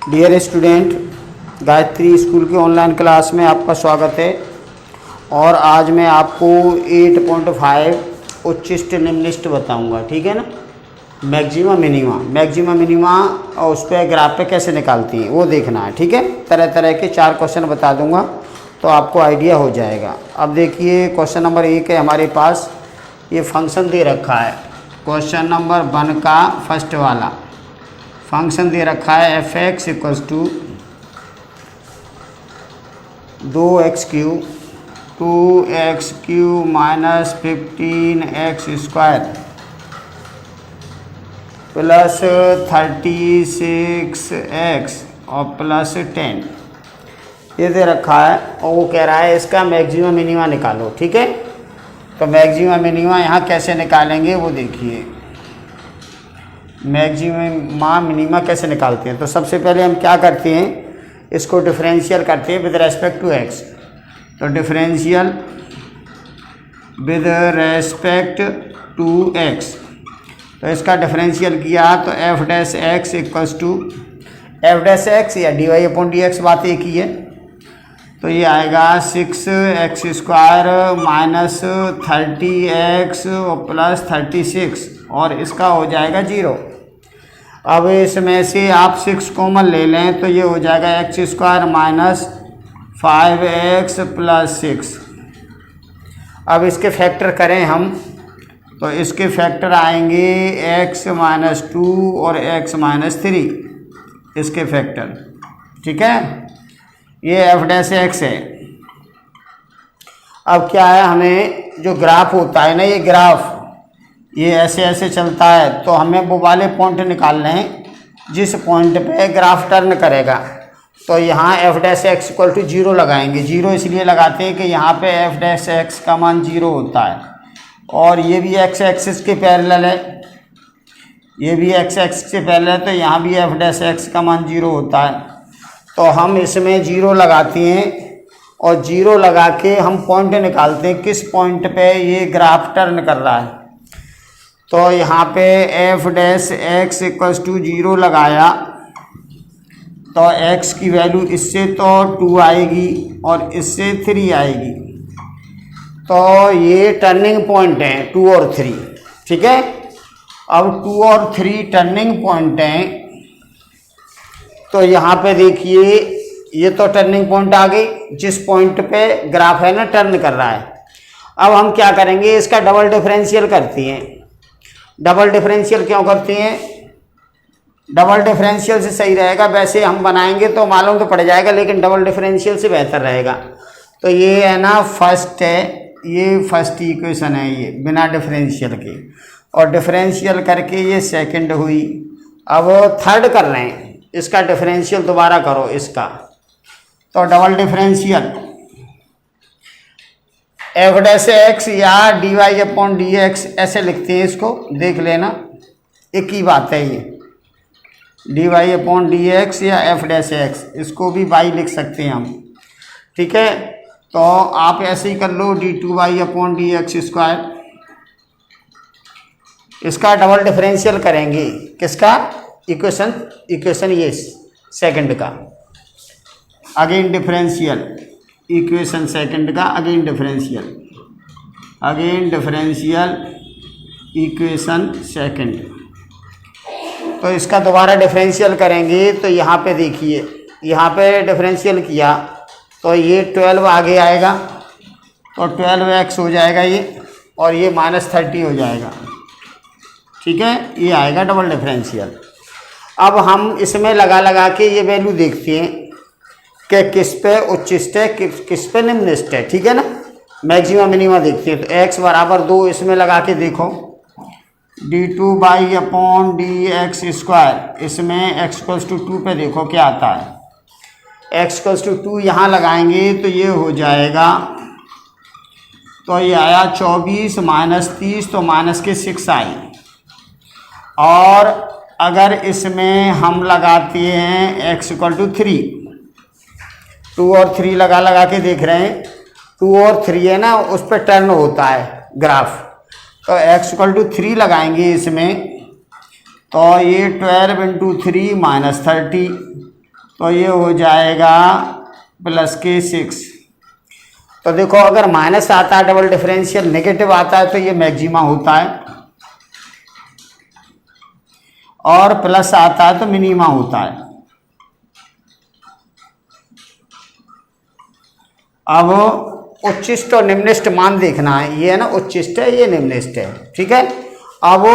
Dear student, Gayatri school की online class में आपका स्वागत है। और आज मैं आपको 8.5 उच्चिष्ट निम्नलिष्ट बताऊंगा, ठीक है ना। मैक्सिमा मिनिमा और उस पर ग्राफ पे कैसे निकालती हैं वो देखना है, ठीक है। तरह तरह के 4 क्वेश्चन बता दूंगा तो आपको आइडिया हो जाएगा। अब देखिए क्वेश्चन नंबर 1 है हमारे पास, ये फंक्शन दे रखा है। क्वेश्चन नंबर 1 का फर्स्ट वाला फंक्शन दे रखा है f(x) = 2x³ 2x³ - 15x² plus 36x और प्लस 10 ये दे रखा है। और वो कह रहा है इसका मैक्सिमा मिनिमा निकालो, ठीक है। तो मैक्सिमा मिनिमा यहाँ कैसे निकालेंगे वो देखिए। मैक्सिमा मिनिमा कैसे निकालते हैं, तो सबसे पहले हम क्या करते हैं, इसको डिफरेंशियल करते हैं विद रेस्पेक्ट टू x। तो differential with respect to x, तो इसका डिफरेंशियल किया तो f' x = f' या dy/dx बात एक ही है। तो ये आएगा 6x² - 30x और प्लस 36 और इसका हो जाएगा 0। अब इसमें से आप 6 कॉमन ले लें तो ये हो जाएगा x² - 5x + 6। अब इसके फैक्टर करें हम तो इसके फैक्टर आएंगे x - 2 और x - 3 इसके फैक्टर, ठीक है। ये f' है। अब क्या है, हमें जो ग्राफ होता है ना, ये ग्राफ ये ऐसे ऐसे चलता है तो हमें वो वाले पॉइंट निकालने हैं जिस पॉइंट पे ग्राफ टर्न करेगा। तो यहाँ f' = 0 लगाएंगे। 0 इसलिए लगाते हैं कि यहाँ पे f' का मान 0 होता है और ये भी x एक्सिस के पैरेलल है, ये भी x एक्सिस के पैरेलल है, तो यहाँ भी f' का मान 0 होता है। तो हम इसमें 0 लगाते हैं और 0 लगा के हम पॉइंट निकालते हैं किस पॉइंट पे ये ग्राफ टर्न कर रहा है। तो यहाँ पे f' x = 0 लगाया तो x की वैल्यू इससे तो 2 आएगी और इससे 3 आएगी। तो ये टर्निंग पॉइंट हैं 2 और 3, ठीक है। अब 2 और 3 टर्निंग पॉइंट हैं तो यहाँ पे देखिए ये तो टर्निंग पॉइंट आ गई जिस पॉइंट पे ग्राफ है ना टर्न कर रहा है। अब हम क्या करेंगे, इसका डबल डिफरेंशियल करती हैं। डबल डिफरेंशियल क्यों करती हैं, डबल डिफरेंशियल से सही रहेगा। वैसे हम बनाएंगे तो मालूम तो पड़ जाएगा, लेकिन डबल डिफरेंशियल से बेहतर रहेगा। तो ये है ना फर्स्ट है, ये फर्स्ट इक्वेशन है ये बिना डिफरेंशियल के, और डिफरेंशियल करके ये सेकंड हुई। अब थर्ड कर रहे हैं, इसका डिफरेंशियल दोबारा करो इसका। तो डबल डिफरेंशियल f' या dy/dx ऐसे लिखते हैं, इसको देख लेना, एक ही बात है ये। dy/dx या f', इसको भी y लिख सकते हैं हम, ठीक है। तो आप ऐसे ही कर लो d2y/dx²। इसका डबल डिफरेंशियल करेंगे किसका, इक्वेशन ये सेकंड का, अगेन डिफरेंशियल इक्वेशन सेकंड का, अगेन डिफरेंशियल इक्वेशन सेकंड। तो इसका दोबारा डिफरेंशियल करेंगे तो यहाँ पे देखिए, यहाँ पे डिफरेंशियल किया तो ये 12 आगे आएगा तो 12x हो जाएगा ये, और ये -30 हो जाएगा, ठीक है। ये आएगा डबल डिफरेंशियल। अब हम इसमें लगा के ये वैल्यू देखते हैं कि किस पे उच्चिष्ट है किस पे निम्नलिष्ट है, ठीक है ना। मैक्सिमा मिनिमा देखते हैं। तो x = 2 इसमें लगा के देखो, d2y/dx², इसमें x = 2 पे देखो क्या आता है। x = 2 यहाँ लगाएंगे तो ये हो जाएगा, तो ये आया 24 - 30, तो माइनस के 6 आई। और अगर इसमें हम लगाते हैं x = 3, 2 और 3 लगा के देख रहे हैं, 2 और 3 है ना उस पर टर्न होता है ग्राफ। तो x = 3 लगाएंगे इसमें, तो ये 12 × 3 -30 तो ये हो जाएगा प्लस के 6। तो देखो अगर माइनस आता है डबल डिफरेंशियल, नेगेटिव आता है तो ये मैक्सिमा होता है, और प्लस आता है तो मिनिमा होता है। अब उच्चिष्ट और निम्निष्ठ मान देखना है, ये है ना उच्चिष्ट है, ये निम्निष्ठ है, ठीक है। अब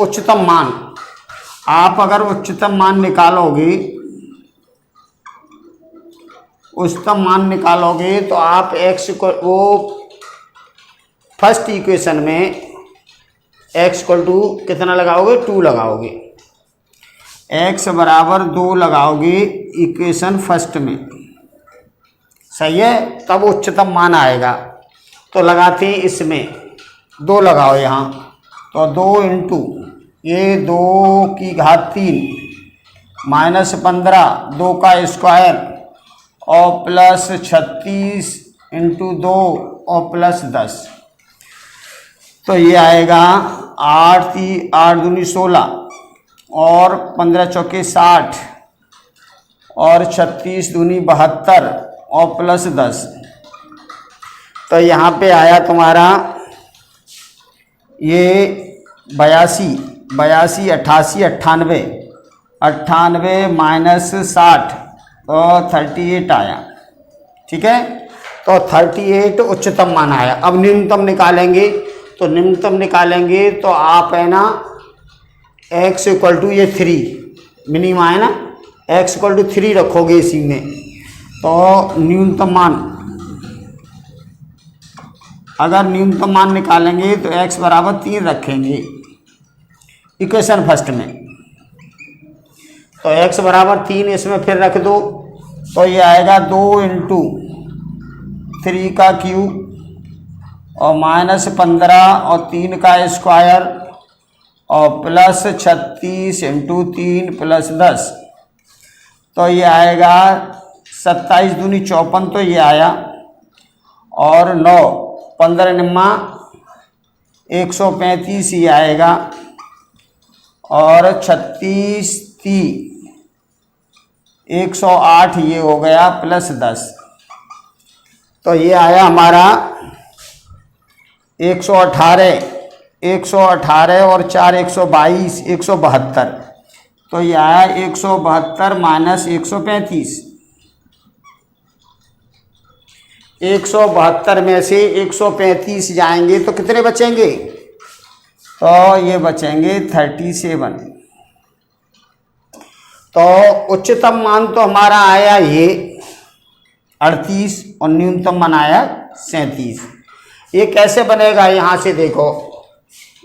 उच्चतम मान, आप अगर उच्चतम मान निकालोगे, उच्चतम मान निकालोगे तो आप x को, वो फर्स्ट इक्वेशन में x इक्वल टू कितना लगाओगे, 2 लगाओगे, x बराबर 2 लगाओगे इक्वेशन फर्स्ट में, सही है, तब उच्चतम मान आएगा। तो लगाते हैं इसमें 2 लगाओ यहाँ, तो 2 इंटू ये 2 की घात 3 माइनस 15 2 का स्क्वायर और प्लस 36 इंटू 2 और प्लस 10, तो ये आएगा 8 दूनी 16 और 15 चौके 60 और 36 दूनी 72 और प्लस 10। तो यहाँ पे आया तुम्हारा ये 82 88 98 माइनस 60 तो 38 आया, ठीक है। तो 38 उच्चतम मान आया। अब न्यूनतम निकालेंगे, तो न्यूनतम निकालेंगे तो आप है ना x इक्वल टू ये 3 मिनिमा है ना, x इक्वल टू 3 रखोगे इसी में, तो न्यूनतम मान, अगर न्यूनतम मान निकालेंगे तो x बराबर 3 रखेंगे इक्वेशन फर्स्ट में, तो x बराबर 3 इसमें फिर रख दो, तो ये आएगा 2 इंटू 3 का क्यूब और माइनस 15 और 3 का स्क्वायर और प्लस 36 इंटू 3 प्लस 10, तो ये आएगा 27 दूनी 54, तो ये आया, और 9 15 निम्मा 135 ही आएगा, और 36 30 108 ये हो गया प्लस 10, तो ये आया हमारा 118 और 4 122 172, तो ये आया 172 माइनस 135। 172 में से 135 जाएंगे तो कितने बचेंगे, तो ये बचेंगे 37। तो उच्चतम मान तो हमारा आया ये 38 और न्यूनतम मान आया 37। ये कैसे बनेगा, यहाँ से देखो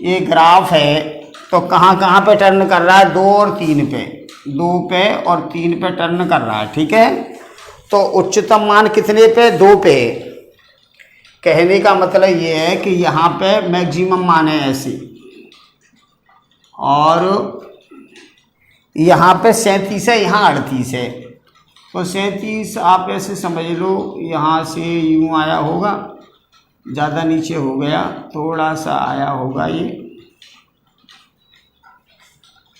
ये ग्राफ है, तो कहाँ कहाँ पे टर्न कर रहा है, 2 और 3 पे, 2 पे और 3 पे टर्न कर रहा है, ठीक है। तो उच्चतम मान कितने पे, 2 पे। कहने का मतलब ये है कि यहाँ पे मैक्सिमम मान है ऐसे, और यहाँ पे 37 है, यहाँ 38 है, तो 37 आप ऐसे समझ लो, यहाँ से यूँ आया होगा, ज़्यादा नीचे हो गया, थोड़ा सा आया होगा, ये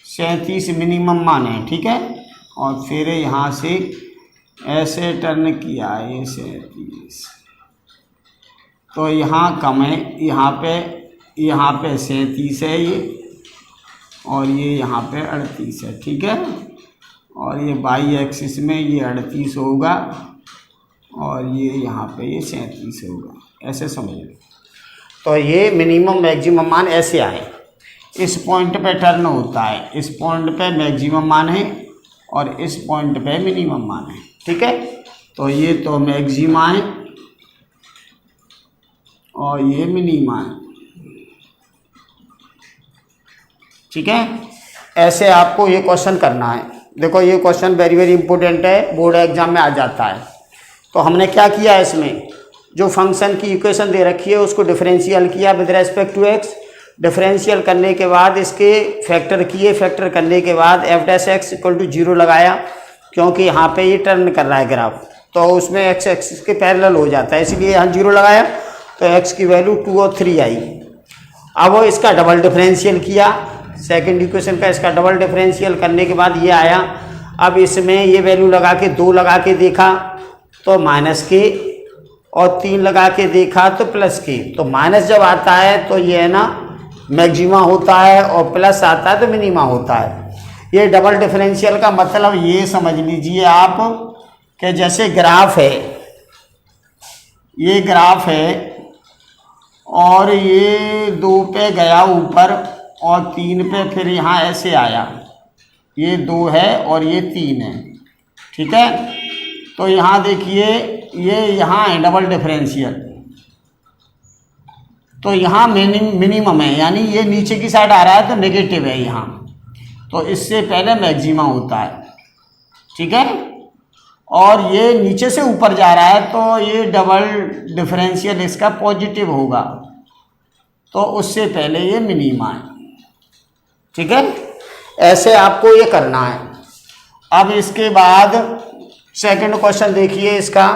37 मिनिमम मान है, ठीक है। और फिर यहाँ से ऐसे टर्न किया है 37, तो यहाँ कम है, यहाँ पे 37 है ये, और ये यहाँ पे 38 है, ठीक है। और ये बाई एक्सिस में ये 38 होगा और ये यहाँ पे ये 37 होगा, ऐसे समझिए। तो ये मिनिमम मैक्सिमम मान ऐसे आए, इस पॉइंट पे टर्न होता है, इस पॉइंट पे मैक्सिमम मान है और इस पॉइंट पे मिनिमम मान है, ठीक है। तो ये तो मैक्सिमा है और ये मिनिमा है, ठीक है। ऐसे आपको ये क्वेश्चन करना है। देखो ये क्वेश्चन वेरी वेरी इंपॉर्टेंट है, बोर्ड एग्जाम में आ जाता है। तो हमने क्या किया, इसमें जो फंक्शन की इक्वेशन दे रखी है उसको डिफरेंशियल किया with respect to x. Differential करने के बाद इसके फैक्टर किए, फैक्टर करने के बाद f dash x equal to 0 लगाया, क्योंकि यहाँ पे ये टर्न कर रहा है ग्राफ, तो उसमें एक्स एक्सिस के पैरेलल हो जाता है, इसलिए यहाँ 0 लगाया, तो एक्स की वैल्यू 2 और 3 आई। अब वो इसका डबल डिफरेंशियल किया, सेकंड इक्वेशन का इसका डबल डिफरेंशियल करने के बाद ये आया। अब इसमें ये वैल्यू लगा के 2 लगा के देखा तो माइनस के, और 3 लगा के देखा तो प्लस के। तो माइनस जब आता है तो ये है ना मैक्सिमा होता है, और प्लस आता है तो मिनिमा होता है। ये डबल डिफरेंशियल का मतलब ये समझ लीजिए आप कि जैसे ग्राफ है, ये ग्राफ है और ये 2 पे गया ऊपर और 3 पे फिर यहाँ ऐसे आया, ये 2 है और ये 3 है, ठीक है। तो यहाँ देखिए ये यहाँ है डबल डिफरेंशियल, तो यहाँ मिनिमम है, यानी ये नीचे की साइड आ रहा है तो नेगेटिव है यहाँ, तो इससे पहले मैक्सिमा होता है, ठीक है। और ये नीचे से ऊपर जा रहा है तो ये डबल डिफरेंशियल इसका पॉजिटिव होगा, तो उससे पहले ये मिनिमा है, ठीक है। ऐसे आपको ये करना है। अब इसके बाद सेकंड क्वेश्चन देखिए इसका।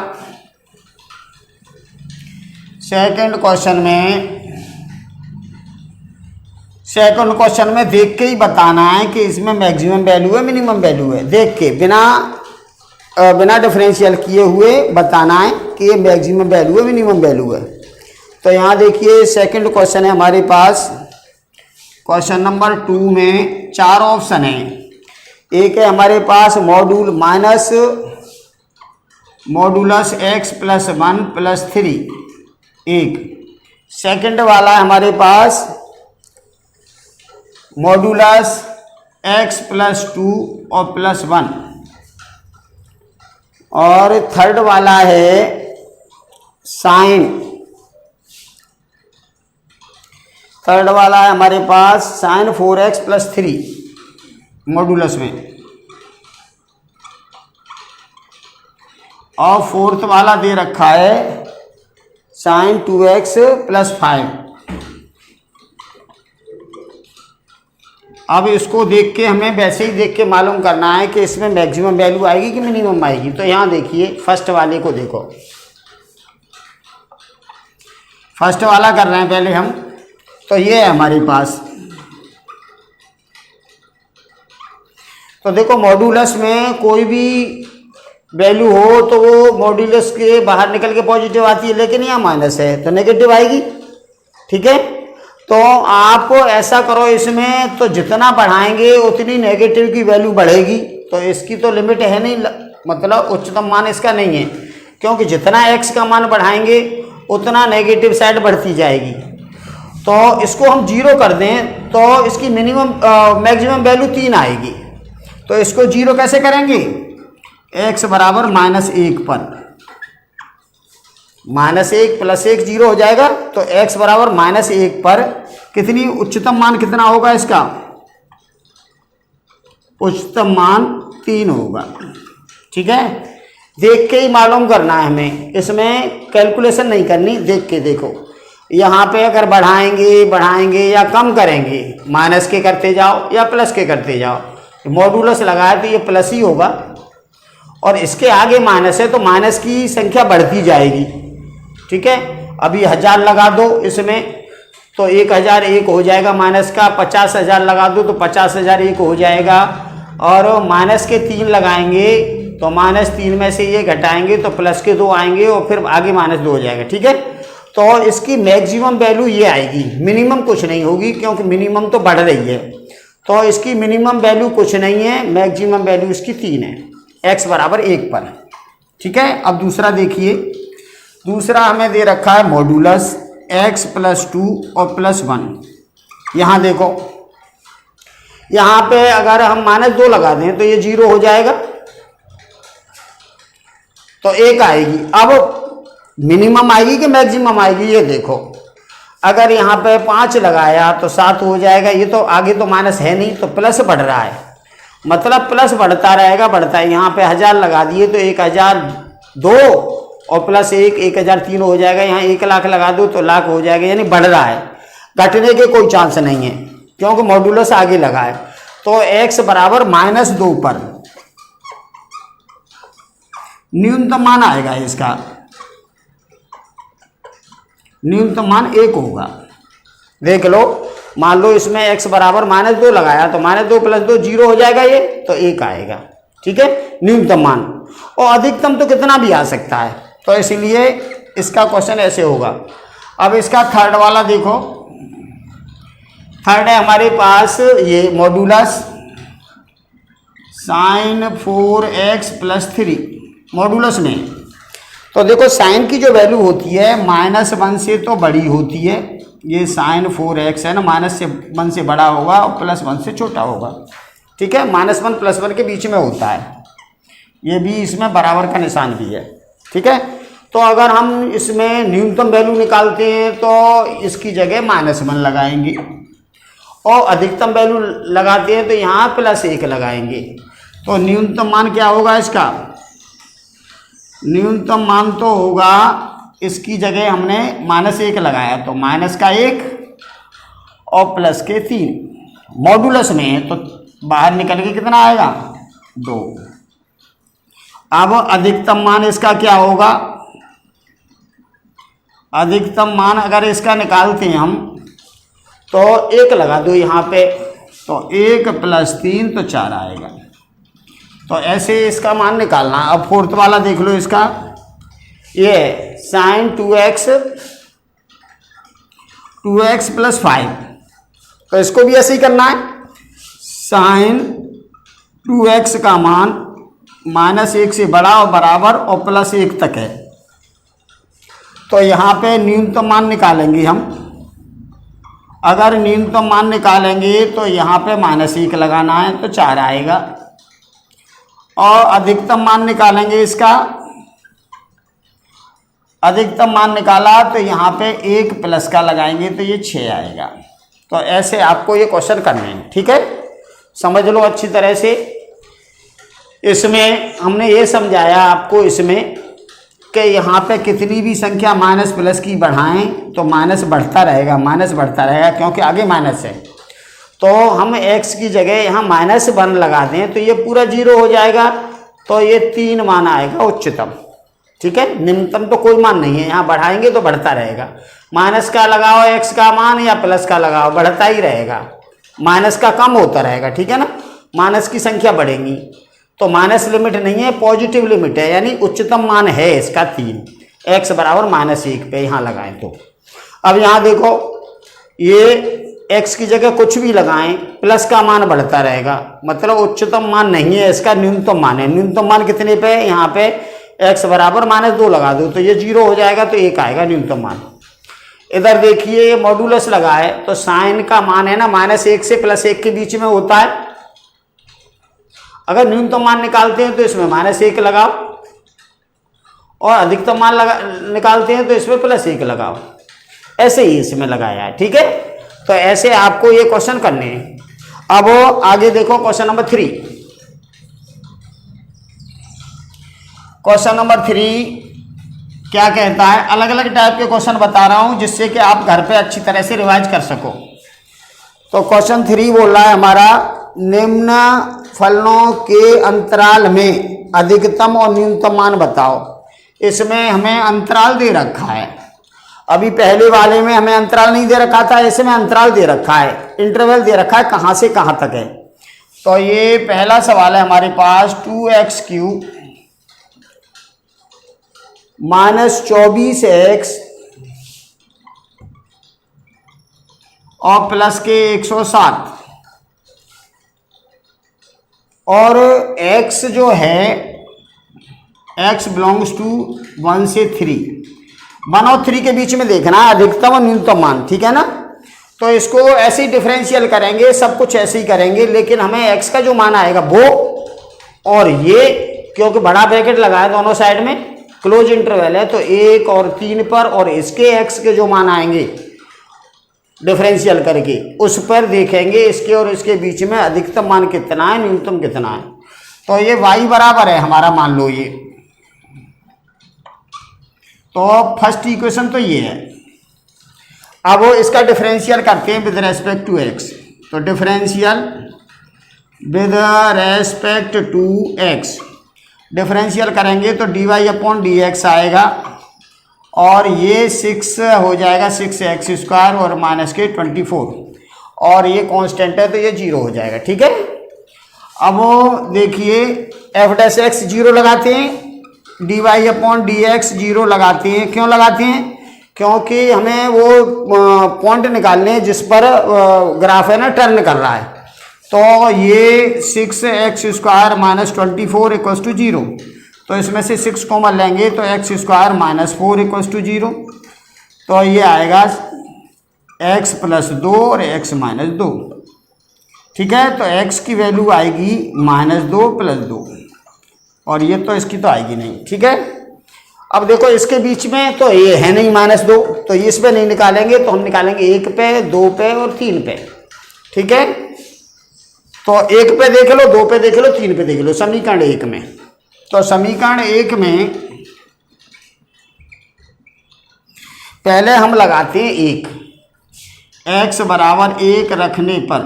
सेकंड क्वेश्चन में देख के ही बताना है कि इसमें मैक्सिमम वैल्यू है मिनिमम वैल्यू है, देख के बिना डिफरेंशियल किए हुए बताना है कि ये मैक्सिमम वैल्यू है मिनिमम वैल्यू है। तो यहाँ देखिए सेकंड क्वेश्चन है हमारे पास। क्वेश्चन नंबर 2 में 4 ऑप्शन है। एक है हमारे पास मॉडुलस x + 1 + 3 एक। सेकंड वाला है हमारे पास मॉडुलस x + 2 और +1, और थर्ड वाला है थर्ड वाला है हमारे पास sin 4x + 3 मॉडुलस में, और फोर्थ वाला दे रखा है sin 2x + 5। अब इसको देख के हमें वैसे ही देख के मालूम करना है कि इसमें मैक्सिमम वैल्यू आएगी कि मिनिमम आएगी। तो यहाँ देखिए फर्स्ट वाले को देखो, फर्स्ट वाला कर रहे हैं पहले हम। तो ये है हमारे पास, तो देखो मॉडुलस में कोई भी वैल्यू हो तो वो मॉडुलस के बाहर निकल के पॉजिटिव आती है, लेकिन यहाँ माइनस है तो नेगेटिव आएगी, ठीक है। तो आप ऐसा करो इसमें, तो जितना बढ़ाएंगे उतनी नेगेटिव की वैल्यू बढ़ेगी। तो इसकी तो लिमिट है नहीं, मतलब उच्चतम मान इसका नहीं है, क्योंकि जितना x का मान बढ़ाएंगे उतना नेगेटिव साइड बढ़ती जाएगी। तो इसको हम 0 कर दें तो इसकी मैक्सिमम वैल्यू 3 आएगी। तो इसको 0 कैसे करेंगे? x बराबर -1 पर, -1 + 1 0 हो जाएगा। तो x बराबर -1 पर कितनी उच्चतम मान कितना होगा इसका? उच्चतम मान 3 होगा, ठीक है। देख के ही मालूम करना है हमें, इसमें कैलकुलेशन नहीं करनी, देख के देखो। यहाँ पे अगर बढ़ाएंगे या कम करेंगे, माइनस के करते जाओ या प्लस के करते जाओ। मॉडुलस लगाया तो ये प्लस ही होगा, और इसके आगे माइनस है तो माइनस की संख्या बढ़ती जाएगी, ठीक है। अभी 1000 लगा दो इसमें तो 1001 हो जाएगा माइनस का, 50,000 लगा दो तो 50,001 हो जाएगा, और माइनस के 3 लगाएंगे तो -3 में से ये घटाएंगे तो प्लस के 2 आएंगे, और फिर आगे -2 हो जाएगा, ठीक है। तो इसकी मैक्सिमम वैल्यू ये आएगी, मिनिमम कुछ नहीं होगी, क्योंकि मिनिमम तो बढ़ रही है। तो इसकी मिनिमम वैल्यू कुछ नहीं है, मैक्सिमम वैल्यू इसकी 3 है, x बराबर 1 पर, ठीक है। अब दूसरा देखिए, दूसरा हमें दे रखा है मॉडुलस x + 2 और +1। यहाँ देखो, यहाँ पे अगर हम -2 लगा दें तो ये 0 हो जाएगा, तो 1 आएगी। अब मिनिमम आएगी कि मैक्सिमम आएगी, ये देखो। अगर यहाँ पे 5 लगाया तो 7 हो जाएगा, ये तो आगे तो माइनस है नहीं, तो प्लस बढ़ रहा है, मतलब प्लस बढ़ता रहेगा, बढ़ता है। यहाँ पे 1000 लगा दिए तो 1002 और +1 1003 हो जाएगा। यहाँ 1 लाख लगा दो तो लाख हो जाएगा, यानी बढ़ रहा है, घटने के कोई चांस नहीं है, क्योंकि मॉडुलस आगे लगा है। तो x बराबर -2 पर न्यूनतम मान आएगा, इसका न्यूनतम मान 1 होगा। देख लो, मान लो इसमें x बराबर -2 लगाया तो -2 + 2 0 हो जाएगा, ये तो 1 आएगा, ठीक है, न्यूनतम मान। और अधिकतम तो कितना भी आ सकता है, तो इसीलिए इसका क्वेश्चन ऐसे होगा। अब इसका थर्ड वाला देखो, थर्ड है हमारे पास ये मॉडुलस साइन 4x + 3 मॉडुलस में। तो देखो साइन की जो वैल्यू होती है -1 से तो बड़ी होती है, ये साइन 4x है ना, -1 से बड़ा होगा और +1 से छोटा होगा, ठीक है, -1 +1 के बीच में होता है, ये भी इसमें बराबर का निशान भी है, ठीक है। तो अगर हम इसमें न्यूनतम वैल्यू निकालते हैं तो इसकी जगह -1 लगाएंगे, और अधिकतम वैल्यू लगाते हैं तो यहाँ +1 लगाएंगे। तो न्यूनतम मान क्या होगा इसका, न्यूनतम मान तो होगा, इसकी जगह हमने -1 लगाया तो -1 और +3 मॉडुलस में है, तो बाहर निकल के कितना आएगा 2। अब अधिकतम मान इसका क्या होगा, अधिकतम मान अगर इसका निकालते हैं हम तो 1 लगा दो यहाँ पे, तो 1 + 3 तो 4 आएगा। तो ऐसे इसका मान निकालना। अब फोर्थ वाला देख लो इसका, ये साइन 2x + 5, तो इसको भी ऐसे ही करना है। साइन 2x का मान -1 से बड़ा और बराबर और +1 तक है, तो यहाँ पे न्यूनतम मान निकालेंगे हम। अगर न्यूनतम मान निकालेंगे तो यहाँ पे -1 लगाना है तो 4 आएगा, और अधिकतम मान निकालेंगे इसका, अधिकतम मान निकाला तो यहाँ पे 1 प्लस का लगाएंगे तो ये 6 आएगा। तो ऐसे आपको ये क्वेश्चन करने हैं, ठीक है, समझ लो अच्छी तरह से। इसमें हमने ये समझाया आपको इसमें कि यहाँ पे कितनी भी संख्या माइनस प्लस की बढ़ाएं तो माइनस बढ़ता रहेगा, माइनस बढ़ता रहेगा, क्योंकि आगे माइनस है। तो हम x की जगह यहाँ -1 लगा दें तो ये पूरा 0 हो जाएगा, तो ये 3 मान आएगा उच्चतम, ठीक है। निम्नतम तो कोई मान नहीं है, यहाँ बढ़ाएंगे तो बढ़ता रहेगा। माइनस का लगाओ x का मान या प्लस का लगाओ, बढ़ता ही रहेगा, माइनस का कम होता रहेगा, ठीक है ना, माइनस की संख्या बढ़ेगी। तो माइनस लिमिट नहीं है, पॉजिटिव लिमिट है, यानी उच्चतम मान है इसका 3, x बराबर -1 पे यहाँ लगाएं तो। अब यहाँ देखो, ये x की जगह कुछ भी लगाएं, प्लस का मान बढ़ता रहेगा, मतलब उच्चतम मान नहीं है इसका, न्यूनतम मान है। न्यूनतम मान कितने पे है, यहाँ पे x बराबर -2 लगा दो तो ये 0 हो जाएगा, तो 1 आएगा न्यूनतम मान। इधर देखिए ये मॉडुलस लगा है, तो साइन का मान है ना -1 से +1 के बीच में होता है। अगर न्यूनतम मान निकालते हैं तो इसमें -1 लगाओ, और अधिकतम मान निकालते हैं तो इसमें +1 लगाओ, ऐसे ही इसमें लगाया है, ठीक है। तो ऐसे आपको ये क्वेश्चन करने हैं। अब आगे देखो क्वेश्चन नंबर 3। क्वेश्चन नंबर 3 क्या कहता है, अलग अलग टाइप के क्वेश्चन बता रहा हूं जिससे कि आप घर पे अच्छी तरह से रिवाइज कर सको। तो क्वेश्चन 3 बोल रहा है हमारा, निम्न फलनों के अंतराल में अधिकतम और न्यूनतम मान बताओ। इसमें हमें अंतराल दे रखा है, अभी पहले वाले में हमें अंतराल नहीं दे रखा था, इसमें अंतराल दे रखा है, इंटरवल दे रखा है, कहाँ से कहाँ तक है। तो ये पहला सवाल है हमारे पास, 2x³ -24x और प्लस के 107, और x जो है x बिलोंग्स टू 1 से 3, 1 और 3 के बीच में देखना है अधिकतम और न्यूनतम मान, ठीक है ना। तो इसको ऐसे ही डिफरेंशियल करेंगे, सब कुछ ऐसे ही करेंगे, लेकिन हमें x का जो मान आएगा वो, और ये क्योंकि बड़ा ब्रैकेट लगाया दोनों साइड में, क्लोज इंटरवल है, तो 1 और 3 पर, और इसके x के जो मान आएंगे डिफरेंशियल करके उस पर देखेंगे इसके और इसके बीच में अधिकतम मान कितना है, न्यूनतम कितना है। तो ये y बराबर है हमारा, मान लो ये, तो फर्स्ट इक्वेशन तो ये है। अब वो इसका डिफरेंशियल करते हैं विद रेस्पेक्ट टू x, तो differential with respect to x, differential करेंगे तो dy/dx आएगा, और ये 6 हो जाएगा, 6x² और -24, और ये कांस्टेंट है तो ये 0 हो जाएगा, ठीक है। अब वो देखिए एफ डैश एक्स 0 लगाते हैं, dy अपॉन डी एक्स 0 लगाते हैं। क्यों लगाते हैं? क्योंकि हमें वो पॉइंट निकालने हैं जिस पर ग्राफ है ना टर्न कर रहा है। तो ये 6x² माइनस 24 इक्वल्स टू 0, तो इसमें से 6 कॉमन लेंगे तो x² माइनस 4 इक्वल्स टू 0, तो ये आएगा x प्लस 2 और x माइनस 2। ठीक है, तो x की वैल्यू आएगी -2 प्लस 2, और ये तो इसकी तो आएगी नहीं। ठीक है, अब देखो इसके बीच में तो ये है नहीं -2, तो इस पे नहीं निकालेंगे, तो हम निकालेंगे 1 पे, 2 पे और 3 पे। ठीक है, तो 1 पे देख लो, 2 पे देख लो, 3 पे देख लो समीकरण 1 में। तो समीकरण 1 में पहले हम लगाते हैं 1, x बराबर 1 रखने पर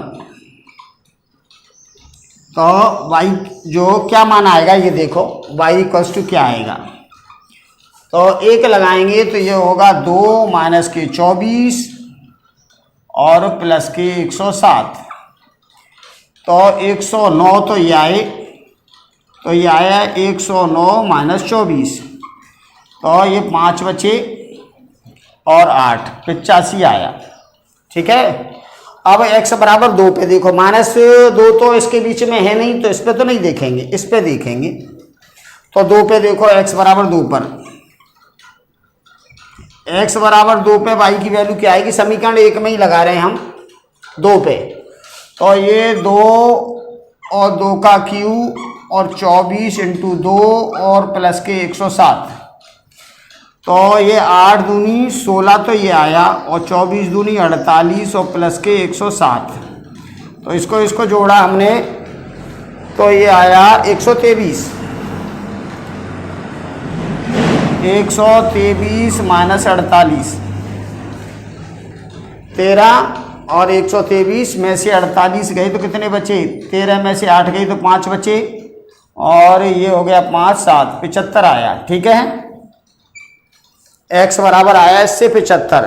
तो y जो क्या मान आएगा ये देखो, y इक्वल्स टू क्या आएगा। तो 1 लगाएंगे तो ये होगा 2 माइनस के 24 और प्लस के 107, तो 109 तो ये आए, तो ये आया 109 माइनस 24, तो ये 5 बचे और 8 85 आया। ठीक है, अब x बराबर 2 पे देखो, -2 तो इसके बीच में है नहीं, तो इस पे तो नहीं देखेंगे, इस पे देखेंगे। तो 2 पे देखो, x बराबर 2 पर, x बराबर 2 पे y की वैल्यू क्या आएगी? समीकरण 1 में ही लगा रहे हैं हम 2 पे, तो ये 2 और 2 का क्यूब और 24 × 2 और प्लस के 107, तो ये 8 दूनी 16 तो ये आया, और 24 दूनी 48 और प्लस के 107, तो इसको जोड़ा हमने तो ये आया 123 माइनस 48, 13 और 123 में से 48 गए तो कितने बचे? 13 में से 8 गई तो 5 बचे, और ये हो गया 5 7 75 आया। ठीक है, x बराबर आया इससे 75,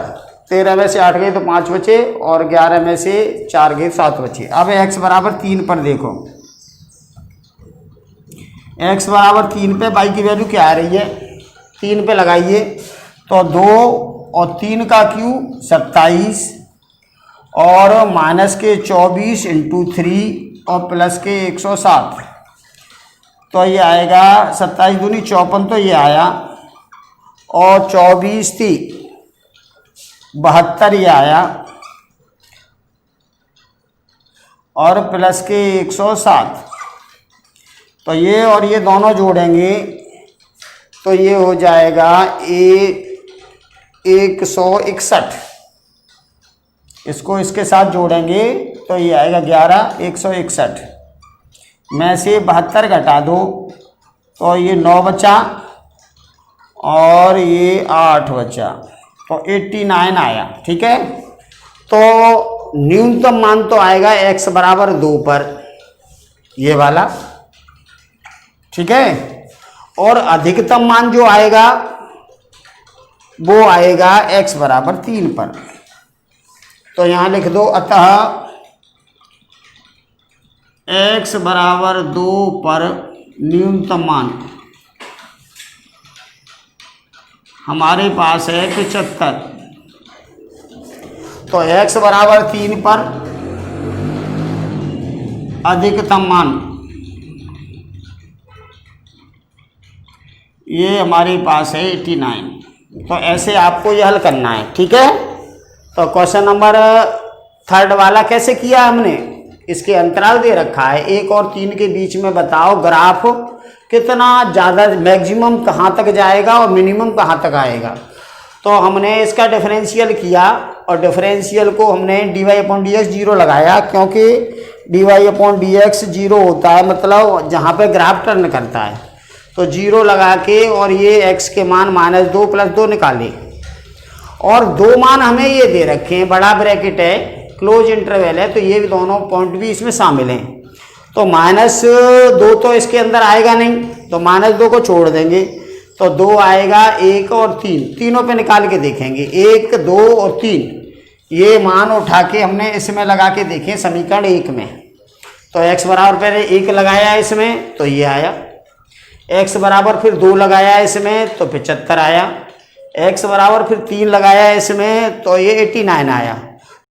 13 में से 8 गए तो 5 बचे, और 11 में से 4 गए 7 बचे। अब x बराबर 3 पर देखो, x बराबर 3 पे y की वैल्यू क्या आ रही है? 3 पे लगाइए तो 2 और 3 का क्यूब 27 और माइनस के 24 × 3 और प्लस के 107, तो ये आएगा 27 दूनी 54, तो ये आया, और 24 थी 72 ये आया, और प्लस के 107, तो ये और ये दोनों जोड़ेंगे तो ये हो जाएगा 161, इसको इसके साथ जोड़ेंगे तो ये आएगा 11 161 में से 72 घटा दो तो ये 9 बचा और ये 8 बचा, तो 89 आया। ठीक है, तो न्यूनतम मान तो आएगा x बराबर 2 पर, ये वाला। ठीक है, और अधिकतम मान जो आएगा वो आएगा x बराबर 3 पर। तो यहाँ लिख दो, अतः x बराबर 2 पर न्यूनतम मान हमारे पास है 75। तो x बराबर 3 पर अधिकतम मान ये हमारे पास है 89। तो ऐसे आपको ये हल करना है। ठीक है, तो क्वेश्चन नंबर 3 वाला कैसे किया हमने, इसके अंतराल दे रखा है 1 और 3 के बीच में बताओ ग्राफ कितना ज़्यादा मैक्सिमम कहाँ तक जाएगा और मिनिमम कहाँ तक आएगा। तो हमने इसका डिफरेंशियल किया और डिफरेंशियल को हमने dy/dx 0 लगाया, क्योंकि dy/dx 0 होता है मतलब जहाँ पे ग्राफ टर्न करता है। तो 0 लगा के और ये x के मान -2 + 2 निकाले, और 2 मान हमें ये दे रखे हैं, बड़ा ब्रैकेट है, क्लोज इंटरवल है, तो ये भी दोनों पॉइंट भी इसमें शामिल हैं। तो -2 तो इसके अंदर आएगा नहीं, तो -2 को छोड़ देंगे, तो 2 आएगा, 1 और 3, तीनों पे निकाल के देखेंगे, 1 2 और 3 ये मान उठा के हमने इसमें लगा के देखे समीकरण 1 में। तो x बराबर पहले 1 लगाया इसमें तो ये आया, x बराबर फिर 2 लगाया इसमें तो 75 आया, x बराबर फिर 3 लगाया इसमें तो ये 89 आया।